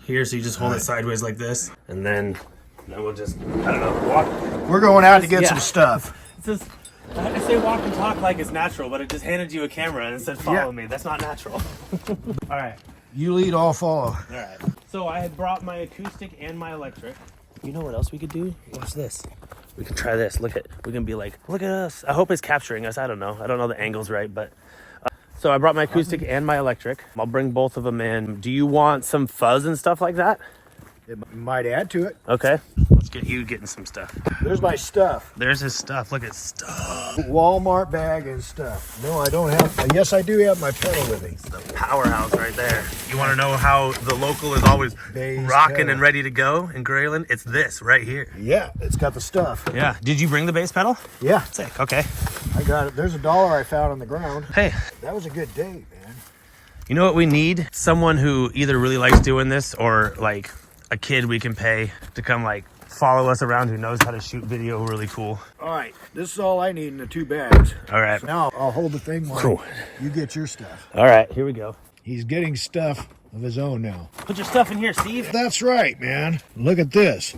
here, so you just hold it sideways like this, and then we'll just, I don't know, walk. We're going out to get some stuff. It's just, I say walk and talk like it's natural, but it just handed you a camera and said follow me. That's not natural. All right. You lead, I'll follow. All right. So I had brought my acoustic and my electric. You know what else we could do? Watch this. We can try this. Look at, we can be like, look at us. I hope it's capturing us. I don't know the angles right, but. So I brought my acoustic and my electric. I'll bring both of them in. Do you want some fuzz and stuff like that? It might add to it. Okay. Let's get you getting some stuff. There's my stuff. There's his stuff. Look at stuff. Walmart bag and stuff. No, I don't have. Yes, I do have my pedal with me. The powerhouse right there. You want to know how the local is always rocking and ready to go in Grayland? It's this right here. Yeah, it's got the stuff. Yeah. Did you bring the bass pedal? Yeah. Sick. Okay. I got it. There's $1 I found on the ground. Hey. That was a good day, man. You know what we need? Someone who either really likes doing this or like a kid we can pay to come like follow us around who knows how to shoot video really cool. All right, this is all I need in the 2 bags. All right. So now I'll hold the thing while you get your stuff. All right, here we go. He's getting stuff of his own now. Put your stuff in here, Steve. That's right, man. Look at this.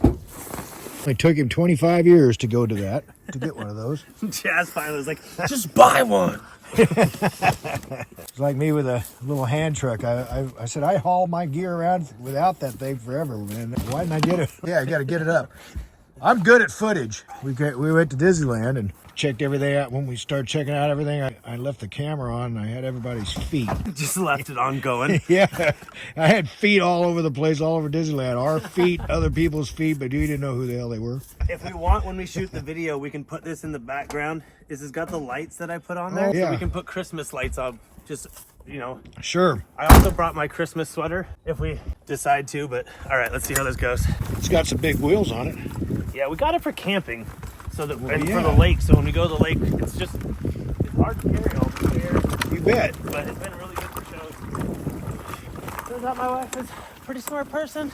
It took him 25 years to go to that, to get one of those. Jazz finally was like, just buy one. It's like me with a little hand truck. I said, I haul my gear around without that thing forever, man. Why didn't I get it? Yeah, I got to get it up. I'm good at footage. We went to Disneyland and checked everything out. When we started checking out everything, I left the camera on and I had everybody's feet. Just left it on going. Yeah, I had feet all over the place, all over Disneyland. Our feet, other people's feet, but you didn't know who the hell they were. If we want, when we shoot the video, we can put this in the background. This has got the lights that I put on there. Oh, yeah. So we can put Christmas lights on. Just, you know. Sure. I also brought my Christmas sweater if we decide to, but all right, let's see how this goes. It's got some big wheels on it. Yeah, we got it for camping. So that, and for the lake, so when we go to the lake, it's hard to carry over here. You bet. But it's been really good for shows. Turns out my wife is a pretty smart person.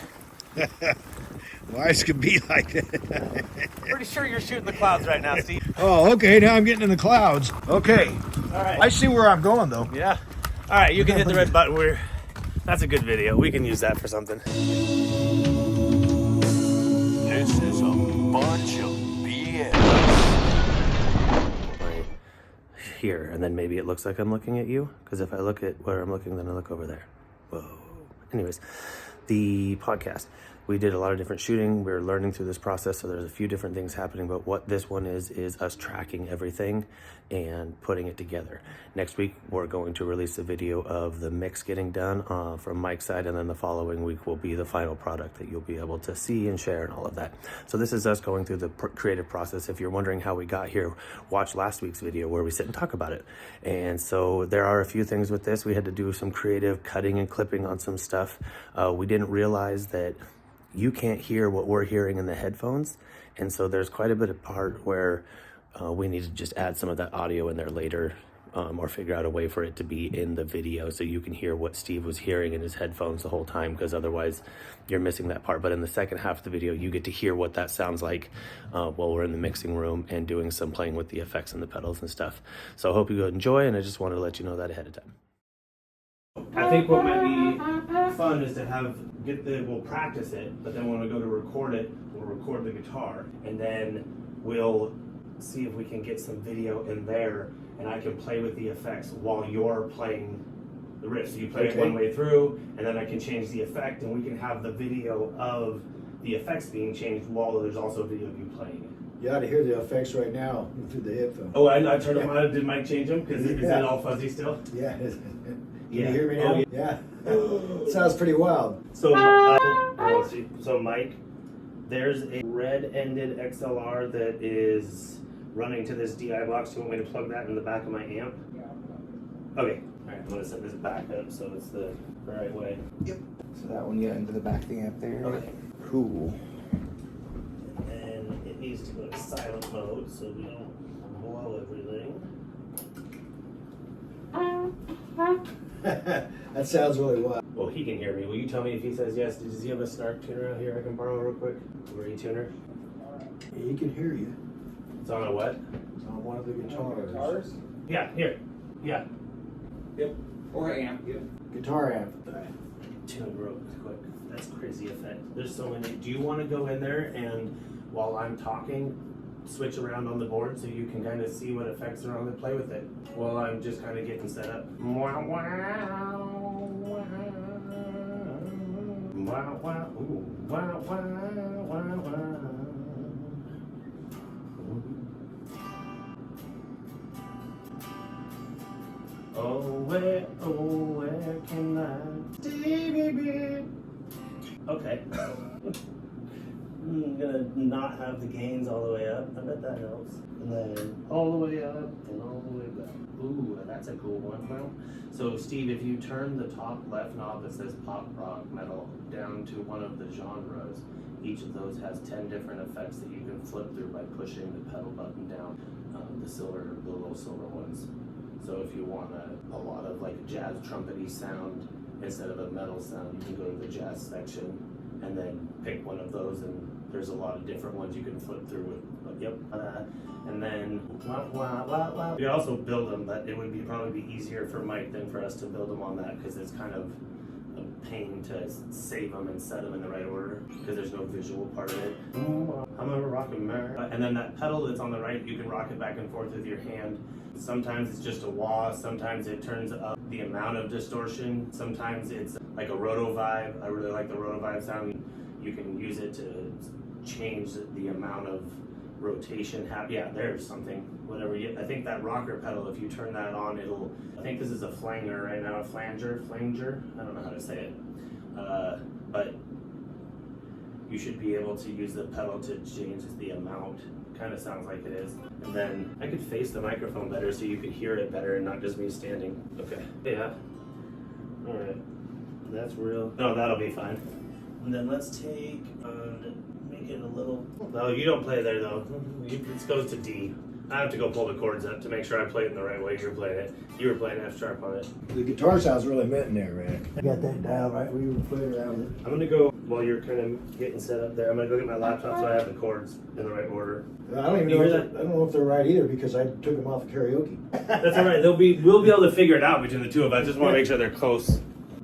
Wives could be like that. Pretty sure you're shooting the clouds right now, Steve. Oh, okay, now I'm getting in the clouds. Okay. All right. I see where I'm going, though. Yeah. All right, you can hit the red button. That's a good video. We can use that for something. This is a bunch of BS. Right here, and then maybe it looks like I'm looking at you, because if I look at where I'm looking, then I look over there. Whoa. Anyways, the podcast. We did a lot of different shooting. We're learning through this process, so there's a few different things happening, but what this one is us tracking everything and putting it together. Next week, we're going to release a video of the mix getting done from Mike's side, and then the following week will be the final product that you'll be able to see and share and all of that. So this is us going through the creative process. If you're wondering how we got here, watch last week's video where we sit and talk about it. And so there are a few things with this. We had to do some creative cutting and clipping on some stuff. We didn't realize that you can't hear what we're hearing in the headphones. And so there's quite a bit of part where we need to just add some of that audio in there later, or figure out a way for it to be in the video so you can hear what Steve was hearing in his headphones the whole time, because otherwise you're missing that part. But in the second half of the video, you get to hear what that sounds like while we're in the mixing room and doing some playing with the effects and the pedals and stuff. So I hope you enjoy, and I just wanted to let you know that ahead of time. I think what might be fun is to we'll practice it, but then when we go to record it, we'll record the guitar, and then we'll see if we can get some video in there, and I can play with the effects while you're playing the riff. So you play it one way through, and then I can change the effect, and we can have the video of the effects being changed while there's also video of you playing it. You ought to hear the effects right now through the headphones. Oh, I turned them on. Did Mike change them? Because is it all fuzzy still? Yeah. Can you hear me now? Yeah. Sounds pretty wild. So, let's see. So, Mike, there's a red-ended XLR that is running to this DI box. Do you want me to plug that in the back of my amp? Yeah. Okay. All right. I'm going to set this back up so it's the right way. Yep. So that one, into the back of the amp there. Okay. Cool. And then it needs to go to silent mode so we don't blow everything. That sounds really wild. Well, he can hear me. Will you tell me if he says yes? Does he have a snark tuner out here I can borrow real quick? A ring tuner? He can hear you. It's on a what? It's on one of the guitars. Yeah, here. Yeah. Yep. Or amp. Yep. Guitar amp. Tune real quick. That's crazy effect. There's so many. Do you want to go in there and while I'm talking, switch around on the board so you can kind of see what effects are on it, play with it while I'm just kind of getting set up. Wow, wow, wow, wow, wow, ooh, wow, wow, wow, wow. Oh, where can I stay, baby? Okay. I'm gonna not have the gains all the way up. I bet that helps. And then all the way up and all the way back. Ooh, that's a cool one. Well, so Steve, if you turn the top left knob that says pop rock metal down to one of the genres, each of those has 10 different effects that you can flip through by pushing the pedal button down. The little silver ones. So if you want a lot of like jazz trumpety sound instead of a metal sound, you can go to the jazz section and then pick one of those, and there's a lot of different ones you can flip through with. Yep. And then you can also build them, but it would probably be easier for Mike than for us to build them on that because it's kind of a pain to save them and set them in the right order because there's no visual part of it. I'm a rockin' man. And then that pedal that's on the right, you can rock it back and forth with your hand. Sometimes it's just a wah, sometimes it turns up the amount of distortion, sometimes it's like a roto vibe. I really like the roto vibe sound. You can use it to change the amount of rotation. Yeah, there's something. Whatever. I think that rocker pedal, if you turn that on, I think this is a flanger right now, a flanger. I don't know how to say it. But you should be able to use the pedal to change the amount. Kind of sounds like it is. And then I could face the microphone better so you could hear it better and not just me standing. Okay. Yeah. All right. That's real. No, that'll be fine. And then let's take, make it a little. No, you don't play there though. It goes to D. I have to go pull the chords up to make sure I play it in the right way you're playing it. You were playing F sharp on it. The guitar sounds really mint in there, man. I got that dial right. We were playing around with it. I'm gonna go while you're kind of getting set up there. I'm gonna go get my laptop so I have the chords in the right order. I don't know if they're right either because I took them off of karaoke. That's all right. We'll be able to figure it out between the two of us. I just want to make sure they're close.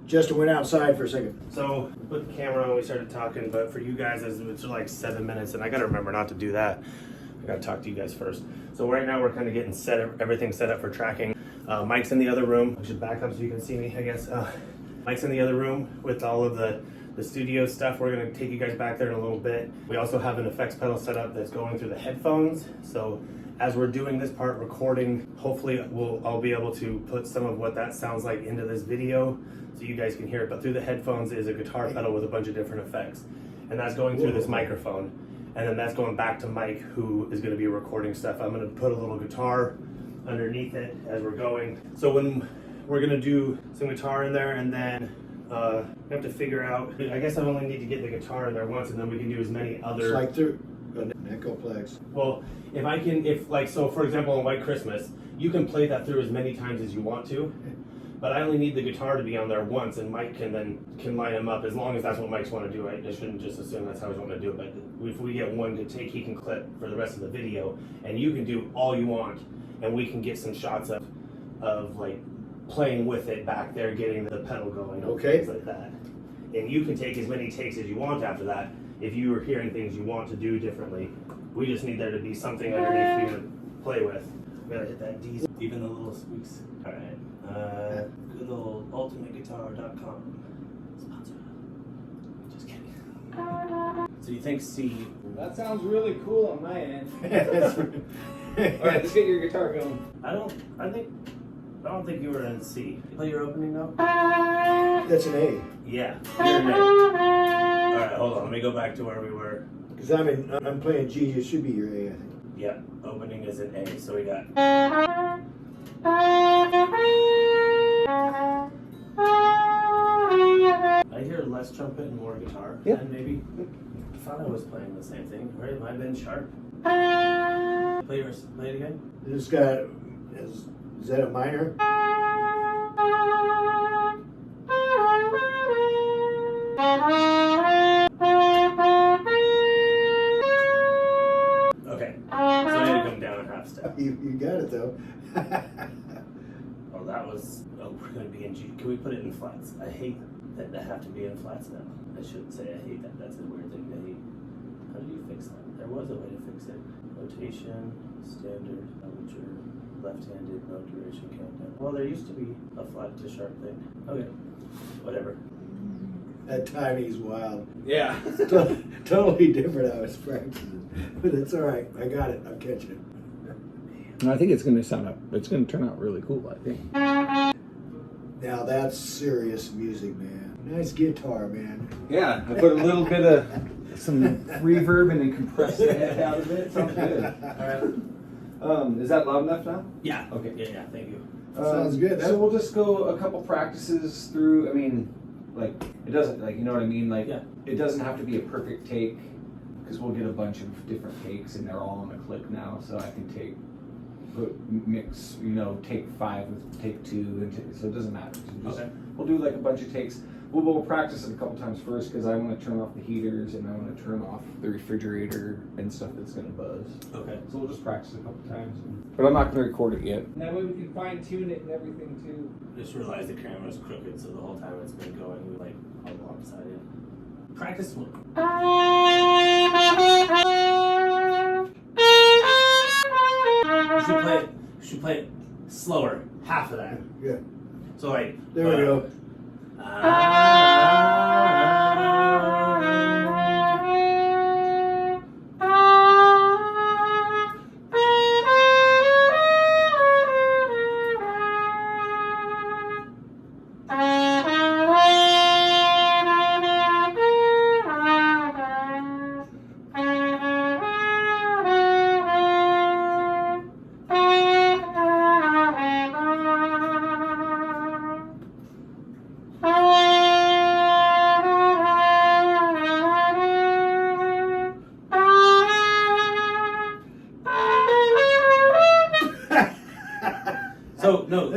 Justin went outside for a second. So we put the camera on, we started talking, but for you guys, it's like 7 minutes, and I gotta remember not to do that. I gotta talk to you guys first. So right now we're kind of getting everything set up for tracking. Mike's in the other room. I should back up so you can see me, I guess. Mike's in the other room with all of the studio stuff. We're gonna take you guys back there in a little bit. We also have an effects pedal set up that's going through the headphones. So as we're doing this part recording, hopefully I'll be able to put some of what that sounds like into this video so you guys can hear it. But through the headphones is a guitar pedal with a bunch of different effects. And that's going through this microphone. And then that's going back to Mike, who is gonna be recording stuff. I'm gonna put a little guitar underneath it as we're going. So when we're gonna do some guitar in there, and then we have to figure out, I guess I only need to get the guitar in there once, and then we can do as many other. It's like through an Echoplex. Well, so for example, on White Christmas, you can play that through as many times as you want to, but I only need the guitar to be on there once, and Mike can line them up as long as that's what Mike's want to do. I shouldn't just assume that's how he's want to do it, but if we get one to take, he can clip for the rest of the video, and you can do all you want, and we can get some shots of like playing with it back there, getting the pedal going, okay, things like that. And you can take as many takes as you want after that. If you are hearing things you want to do differently, we just need there to be something underneath for you to play with. We gotta hit that D, even the little squeaks. All right, good old ultimateguitar.com. Sponsor. Just kidding. So you think C? That sounds really cool on my end. Alright, let's get your guitar going. I don't think you were in C. Play your opening note. That's an A. Yeah, you're in A. All right, hold on. Let me go back to where we were. Because I'm playing G. It should be your A, I think. Yeah, opening is an A. So we got. I hear less trumpet and more guitar. Yep. And maybe. I thought I was playing the same thing. Right? Am I been sharp? Play it again. This guy is that a minor? Okay. So I need to come down a half step. You got it though. Oh, that was. Oh, we're gonna be in G. Can we put it in flats? I hate. that have to be in flats now. I shouldn't say I hate that. That's a weird thing to hate. How do you fix that? There was a way to fix it. Rotation, standard, amateur, left-handed, no duration countdown. Well, there used to be a flat to sharp thing. Okay, whatever. That timing's wild. Yeah. Totally different. I was practicing, but it's all right. I got it. I'm catching it. And I think it's going to turn out really cool, I think. Now that's serious music, man. Nice guitar, man. Yeah, I put a little bit of some reverb and then compressed the head out of it. Sounds good. All right. Is that loud enough now? Yeah. Okay. Yeah, thank you. Sounds good. So we'll just go a couple practices through. I mean, like, it doesn't, like, you know what I mean? Like, Yeah. It doesn't have to be a perfect take, because we'll get a bunch of different takes and they're all on a click now, so I can mix, take 5 with take 2, and so it doesn't matter. So Okay. We'll do like a bunch of takes. We'll practice it a couple times first, because I want to turn off the heaters and I want to turn off the refrigerator and stuff that's going to buzz. Okay. So we'll just practice a couple times. But I'm not going to record it yet. And that way we can fine tune it and everything too. Just realized the camera's crooked, so the whole time it's been going like all lopsided. Practice one. You should play it slower, half of that. Yeah. So like There we go. So no,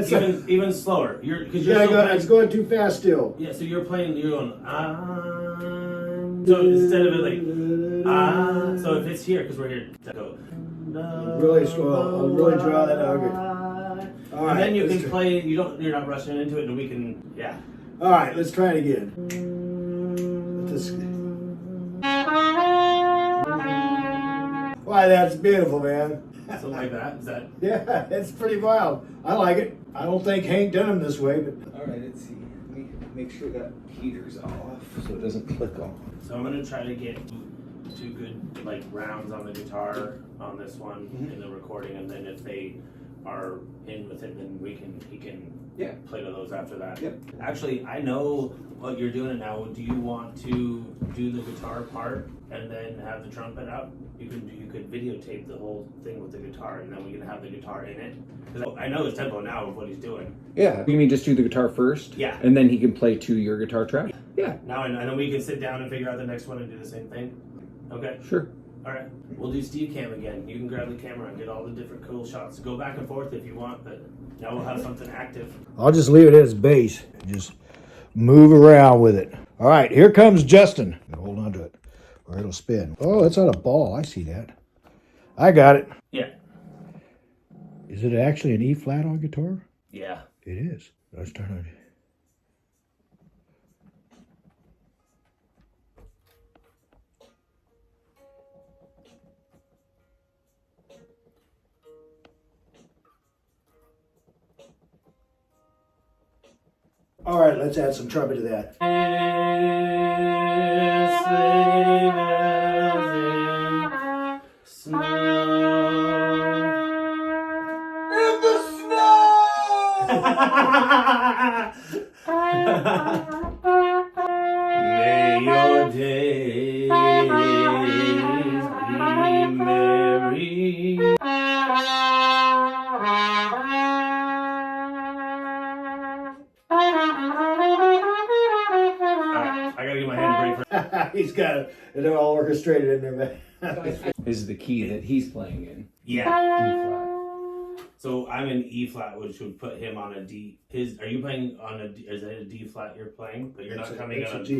even slower. It's going too fast still. Yeah, so you're going so instead of it like so if it's here, because we're here, go Really slow. I'll really draw that out. All right. And then you can let's play. You're not rushing into it, and we can All right, let's try it again. Why, that's beautiful, man. something like that. Is that? Yeah, it's pretty wild. I like it. I don't think Hank done them this way, but All right, let's see. Let me make sure that heater's off so it doesn't click on. So I'm gonna try to get 2 good like rounds on the guitar on this one in the recording, and then if they are in with it, then he can play to those after that. Yep. Actually, I know what you're doing now. Do you want to do the guitar part and then have the trumpet out? You could videotape the whole thing with the guitar, and then we can have the guitar in it. 'Cause I know his tempo now of what he's doing. Yeah. You mean just do the guitar first? Yeah. And then he can play to your guitar track? Yeah. Now I know we can sit down and figure out the next one and do the same thing. Okay. Sure. All right, we'll do Steve Cam again. You can grab the camera and get all the different cool shots. Go back and forth if you want, but now we'll have something active. I'll just leave it as bass. Just move around with it. All right, here comes Justin. Hold on to it, or it'll spin. Oh, that's not a ball. I see that. I got it. Yeah. Is it actually an E flat on guitar? Yeah. It is. Let's turn it. All right, let's add some trumpet to that. May your days be merry. I gotta get my hand a break for He's got it. They're all orchestrated in there, man. This is the key that he's playing in. Yeah. E flat. So I'm in E flat, which would put him on a D. Are you playing on a D? Is it a D flat you're playing? But you're not coming It's on a a G.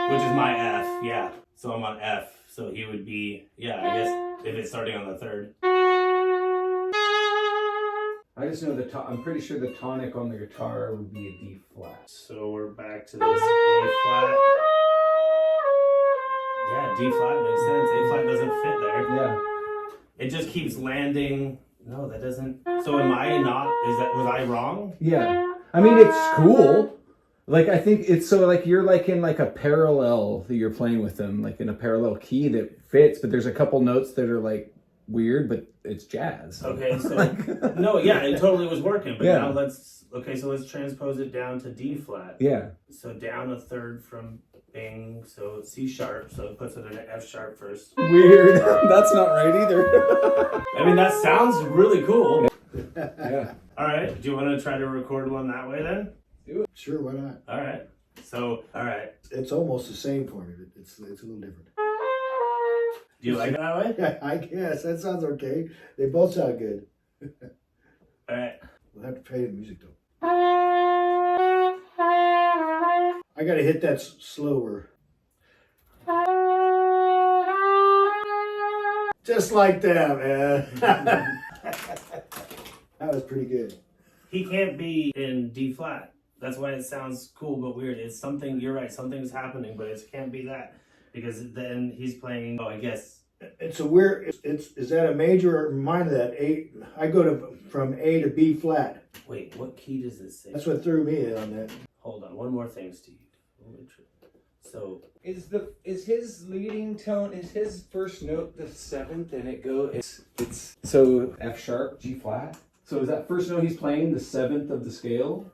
which is my F. Yeah. So I'm on F. So he would be, I guess if it's starting on the 3rd. I just know I'm pretty sure the tonic on the guitar would be a D flat. So we're back to this A flat. Yeah, D flat makes sense. A flat doesn't fit there. Yeah. It just keeps landing. No, that doesn't. So am I not? Was I wrong? Yeah. I mean, it's cool. Like, I think it's so like you're like in like a parallel that you're playing with them, like in a parallel key that fits, but there's a couple notes that are like weird, but it's jazz. Okay, so no, yeah, it totally was working. But Yeah. now let's transpose it down to D flat. Yeah. So down a third from Bing, so C sharp, so it puts it in an F sharp first. Weird. That's not right either. I mean, that sounds really cool. Yeah. All right, do you want to try to record one that way then? Sure, why not? All right. So, all right. It's almost the same for me, but it's a little different. Do you like it that way? Yeah, I guess that sounds okay. They both sound good. All right. We'll have to play the music though. I gotta hit that slower. Just like that, man. That was pretty good. He can't be in D flat. That's why it sounds cool but weird. It's something, you're right, something's happening, but it can't be that. Because then he's playing, I guess. It's a weird, is that a major or minor that A? I go from A to B flat. Wait, what key does this say? That's what threw me on that. Hold on, one more thing, Steve. So Is his leading tone, is his first note the seventh and it goes It's so F sharp, G flat. So is that first note he's playing the seventh of the scale?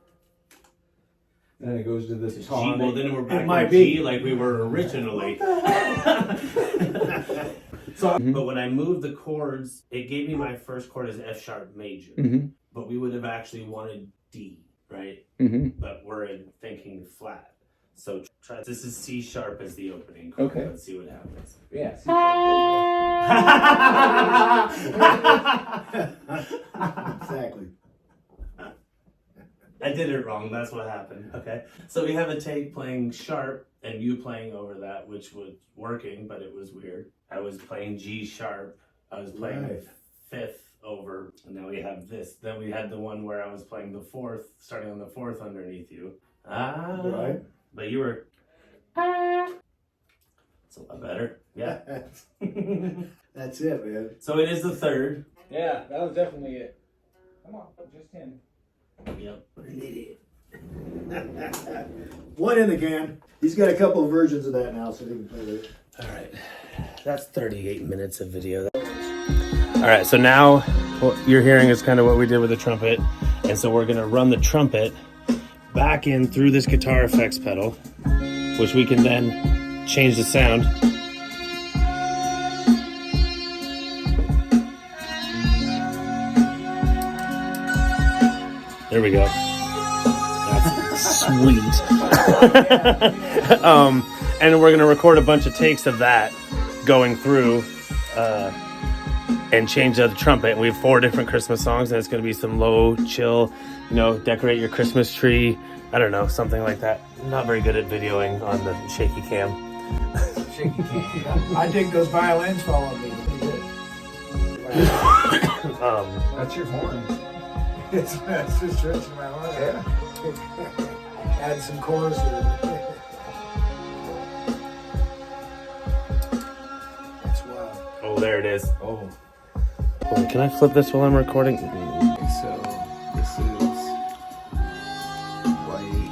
And then it goes to this G, tonic. well then we're back might to be. G like we were originally. So, But when I moved the chords, it gave me my first chord as F sharp major. Mhm. But we would have actually wanted D, right? Mhm. But we're thinking flat. So this is C sharp as the opening chord. Okay. Let's see what happens. Yeah. Exactly. I did it wrong. That's what happened. Okay. So we have a take playing sharp and you playing over that, which was working, but it was weird. I was playing G sharp. I was playing Right. fifth over, and now we have this. Then we had the one where I was playing the fourth, starting on the fourth underneath you. Right. But you were. It's a lot better. Yeah. That's it, man. So it is the third. Yeah, that was definitely it. Come on, just him. Yep. One in the can. He's got a couple of versions of that now, so they can play with it. All right. That's 38 minutes of video. All right, so now what you're hearing is kind of what we did with the trumpet. And so we're going to run the trumpet back in through this guitar effects pedal, which we can then change the sound. There we go. That's sweet. And we're going to record a bunch of takes of that going through and change the trumpet. And we have 4 different Christmas songs, and it's going to be some low, chill, decorate your Christmas tree. I don't know, something like that. I'm not very good at videoing on the shaky cam. Shaky can. I think those violins fall on me. That's your horn. It's just stretching my arm. Yeah. Add some chorus to it. That's wild. Oh, there it is. Oh. Wait, can I flip this while I'm recording? So this is white.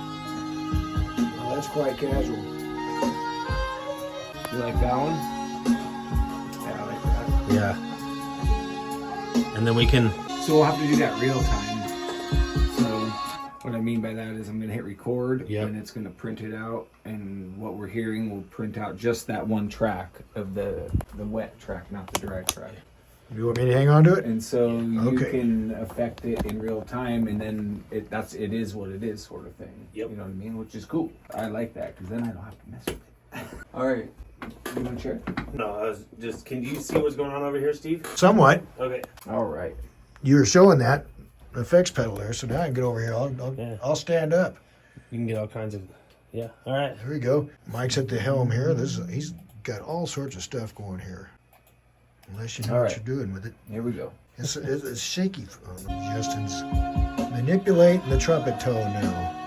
Oh, that's quite casual. You like that one? Yeah, I like that. Yeah. And then we can... So we'll have to do that real time. So what I mean by that is I'm going to hit record, Yep. and it's going to print it out, and what we're hearing will print out just that one track of the wet track, not the dry track. You want me to hang on to it? And so you Okay. can affect it in real time, and then it is what it is, sort of thing. Yep. You know what I mean? Which is cool. I like that because then I don't have to mess with it. All right. You want to share? No, I was just... Can you see what's going on over here, Steve? Somewhat. Okay. All right. You were showing that effects pedal there, so now I can get over here. Yeah. I'll stand up. You can get all kinds of... Yeah, all right. There we go. Mike's at the helm here. He's got all sorts of stuff going here. Unless you know All what right. you're doing with it. Here we go. It's shaky. Justin's manipulating the trumpet tone now.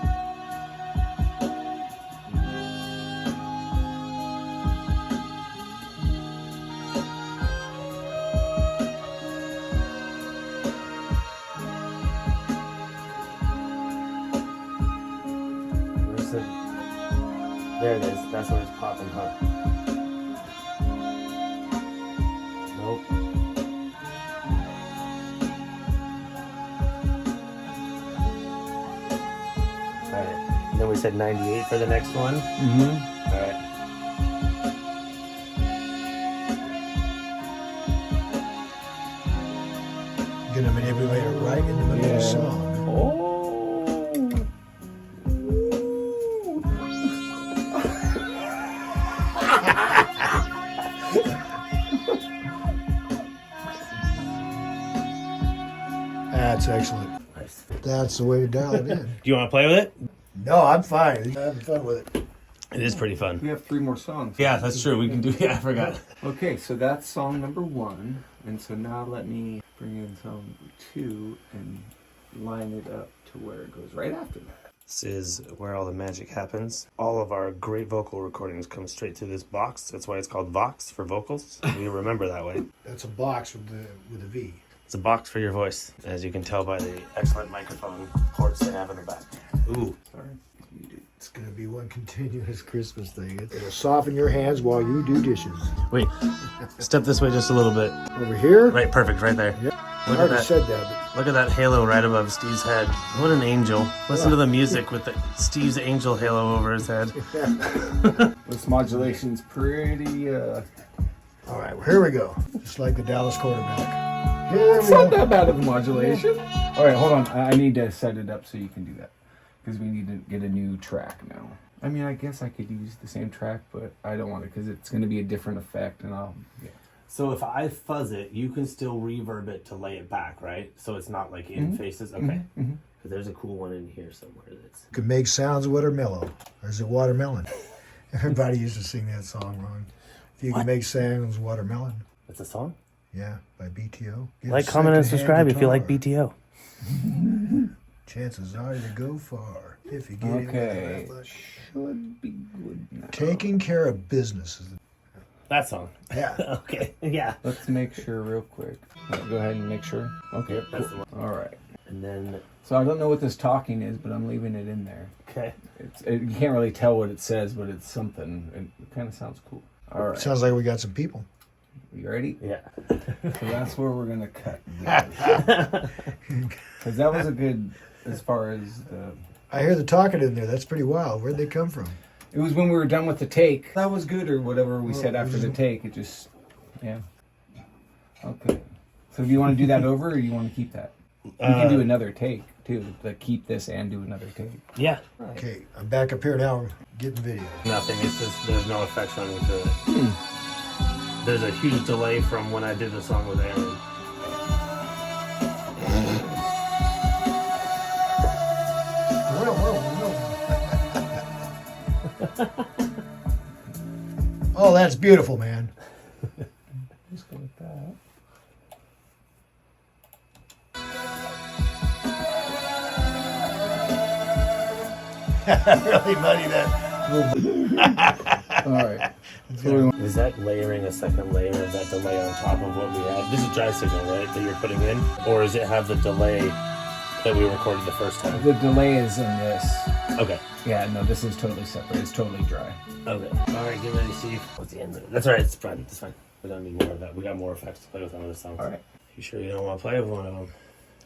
There it is. That's where it's popping, huh? Nope. Alright. And then we said 98 for the next one. Mm-hmm. Alright. Gonna manipulate it right in the middle of the song. Oh. That's excellent. Nice. That's the way to dial it in. Do you want to play with it? No, I'm fine. I'm having fun with it. It is pretty fun. We have 3 more songs. Yeah, that's true. We can do. Yeah, I forgot. Okay, so that's song number 1, and so now let me bring in song 2 and line it up to where it goes right after that. This is where all the magic happens. All of our great vocal recordings come straight to this box. That's why it's called Vox for vocals. We remember that way. That's a box with a V. It's a box for your voice, as you can tell by the excellent microphone ports they have in the back. Ooh. Sorry. It's gonna be one continuous Christmas thing. It'll soften your hands while you do dishes. Wait, step this way just a little bit. Over here? Right, perfect, right there. Yep. Look I at already that. said that. Look at that halo right above Steve's head. What an angel. Listen to the music with Steve's angel halo over his head. This modulation's pretty, All right, well, here we go. Just like the Dallas quarterback. Here we It's not go. that bad of a modulation. All right, hold on. I need to set it up so you can do that. Because we need to get a new track now. I mean, I guess I could use the same track, but I don't want it because it's going to be a different effect, and yeah. So if I fuzz it, you can still reverb it to lay it back, right? So it's not like in faces? Okay. Because there's a cool one in here somewhere that's... You can make sounds watermelon. Or is it watermelon? Everybody used to sing that song wrong. If you can make sounds watermelon. That's a song? Yeah, by BTO. Get Like, a comment, and second-hand subscribe if you like guitar. BTO. Chances are to go far if you get Okay. in there. Should be good now. Taking care of business. That song. Yeah. Okay, yeah. Let's make sure real quick. Go ahead and make sure. Okay, Yep, that's the one. All right. And then, So I don't know what this talking is, but I'm leaving it in there. okay. You can't really tell what it says, but it's something. It kind of sounds cool. All right. Sounds like we got some people. You ready? Yeah. So that's where we're going to cut. Because that was a good, as far as the... I hear the talking in there. That's pretty wild. Where'd they come from? It was when we were done with the take. That was good, or whatever we said after the take. It just, yeah. Okay. So do you want to do that over, or do you want to keep that? We can do another take, too. Like, keep this and do another take. Yeah. Okay, I'm back up here now getting video. Nothing. It's just, there's no effects running through it. There's a huge delay from when I did the song with Aaron. Oh, that's beautiful, man. Just go with that. Really muddy that. All right. Is that layering a second layer of that delay on top of what we had? This is dry signal, right, that you're putting in? Or does it have the delay that we recorded the first time? The delay is in this. Okay. Yeah, no, this is totally separate. It's totally dry. Okay. All right, get ready, Steve. What's the end of it? That's all right. It's fine. It's fine. We don't need more of that. We got more effects to play with on other songs. All right. You sure you don't want to play with one of them?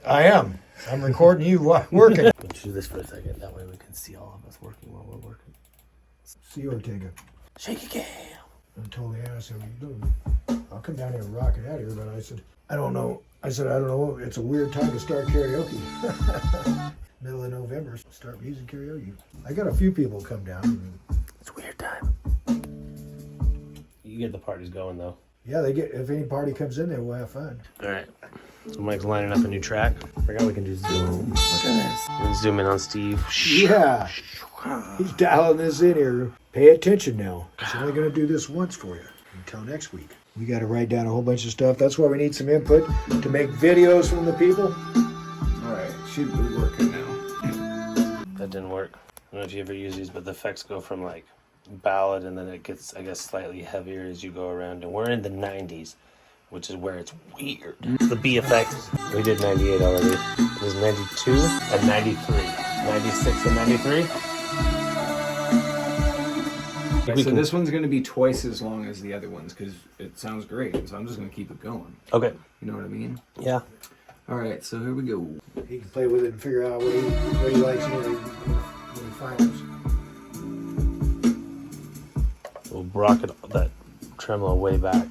I am. I'm recording you working. Let's do this for a second. That way we can see all of us working while we're working. See you, Ortega. Shaky cam. I told Anna, I said, what are you doing? I'll come down here and rock it out here, but I said, I don't know. I said, I don't know. It's a weird time to start karaoke. Middle of November, start music karaoke. I got a few people come down. It's a weird time. You get the parties going, though. Yeah, they get. If any party comes in there, we'll have fun. All right. So Mike's lining up a new track. I forgot we can do zoom. Look at this. And zoom in on Steve. Yeah. He's dialing this in here. Pay attention now. He's only going to do this once for you until next week. We got to write down a whole bunch of stuff. That's why we need some input to make videos from the people. All right, should be working now. That didn't work. I don't know if you ever use these, but the effects go from like ballad and then it gets, I guess, slightly heavier as you go around. And we're in the 90s, which is where it's weird. It's the B effect. We did 98 already. There's 92 and 93. 96 and 93. Okay, so this one's going to be twice as long as the other ones because it sounds great. So I'm just going to keep it going. Okay. You know what I mean? Yeah. All right, so here we go. He can play with it and figure out what he likes when he finds. We'll rocket that tremolo way back.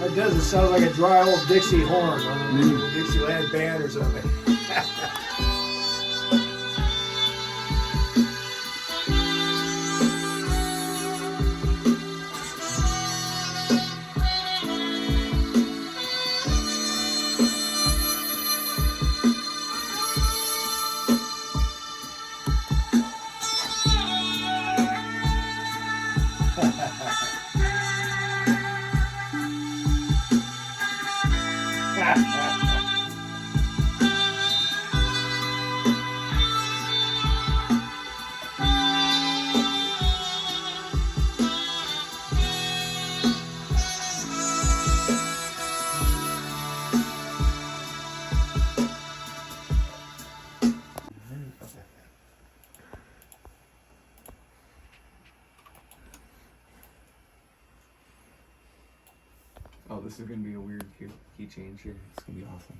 It does. It sounds like a dry old Dixie horn on a Dixieland band or something. Oh, this is going to be a weird key change here. It's going to be awesome.